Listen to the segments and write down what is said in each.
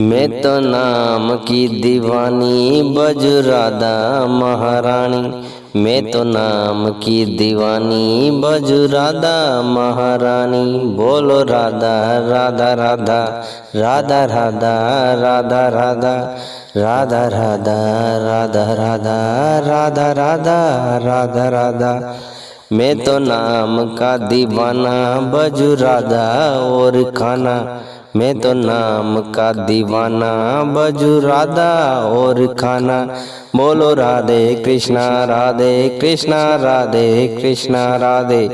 मैं तो नाम की दीवानी बजू राधा महारानी। मैं तो नाम की दीवानी बजू राधा महारानी। बोलो राधा राधा राधा राधा राधा राधा राधा राधा राधा राधा राधा राधा राधा राधा राधा। मैं तो नाम का दीवाना बजू राधा और खाना। मैं तो नाम का दीवाना बजू राधा और खाना। बोलो राधे कृष्णा राधे कृष्णा राधे कृष्णा राधे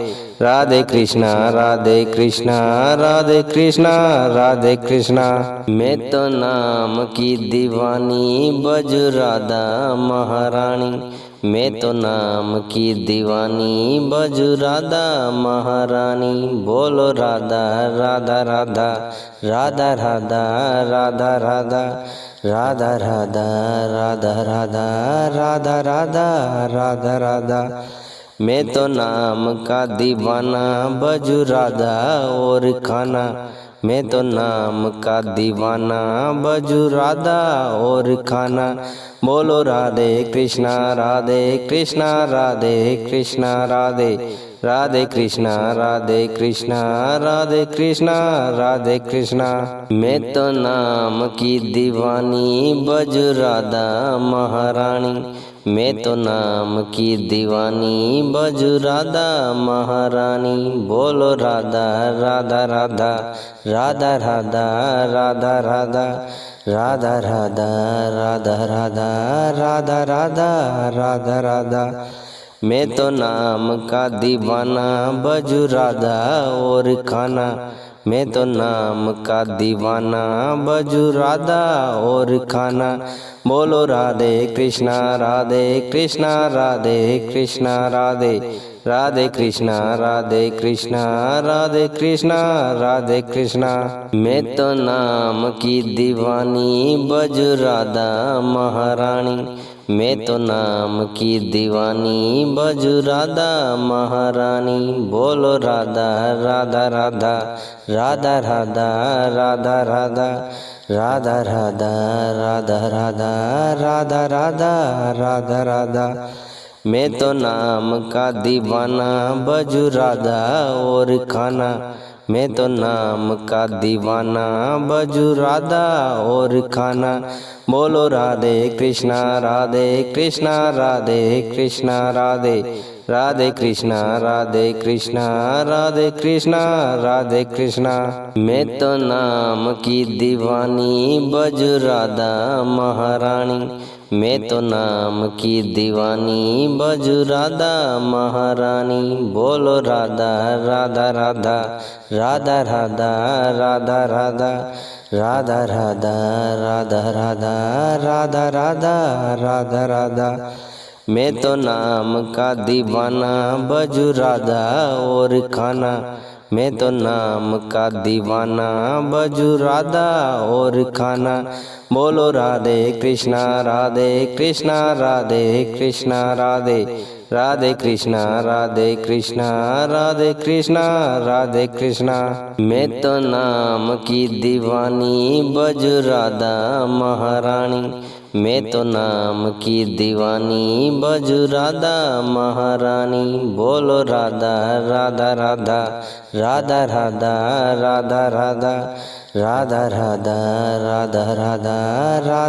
राधे कृष्णा राधे कृष्णा राधे कृष्णा राधे कृष्णा। मैं तो नाम की दीवानी बजू राधा महारानी। मैं तो नाम की दीवानी बजू राधा महारानी। बोलो राधा राधा राधा राधा राधा राधा राधा राधा राधा राधा राधा राधा राधा राधा राधा। मैं तो नाम का दीवाना बजू राधा और खाना। मैं तो नाम का दीवाना बजू राधा और खाना। बोलो राधे कृष्णा राधे कृष्णा राधे कृष्णा राधे राधे कृष्णा राधे कृष्णा राधे कृष्णा राधे कृष्णा। मैं तो नाम की दीवानी बजू राधा महारानी। मैं तो नाम की दीवानी बजू राधा महारानी। बोलो राधा राधा राधा राधा राधा राधा राधा राधा राधा राधा राधा राधा राधा राधा राधा। मैं तो नाम का दीवाना बजू राधा और खाना। मैं तो नाम का दीवाना बजू राधा और खाना। बोलो राधे कृष्णा राधे कृष्णा राधे कृष्णा राधे राधे कृष्णा राधे कृष्णा राधे कृष्णा राधे कृष्णा। मैं तो नाम की दीवानी बजू राधा महारानी। मैं तो नाम की दीवानी बजू राधा महारानी। बोलो राधा राधा राधा राधा राधा राधा राधा राधा राधा राधा राधा राधा राधा राधा राधा। मैं तो नाम का दीवाना बजू राधा और खाना। मैं तो नाम का दीवाना बजू राधा और खाना। बोलो राधे कृष्णा राधे कृष्णा राधे कृष्णा राधे राधे कृष्णा राधे कृष्णा राधे कृष्णा राधे कृष्णा। मैं तो नाम की दीवानी बजू राधा महारानी। मैं तो नाम की दीवानी बजू राधा महारानी। बोलो राधा राधा राधा राधा राधा राधा राधा राधा राधा राधा राधा राधा राधा राधा। मैं तो नाम का दीवाना बजू राधा और खाना। मैं तो नाम का दीवाना बजू राधा और खाना। बोलो राधे कृष्णा राधे कृष्णा राधे कृष्णा राधे राधे कृष्णा राधे कृष्णा राधे कृष्णा राधे कृष्णा। मैं तो नाम की दीवानी बजू राधा महारानी। मैं तो नाम की दीवानी बजू राधा महारानी। बोलो राधा राधा राधा राधा राधा राधा राधा राधा राधा राधा राधा राधा।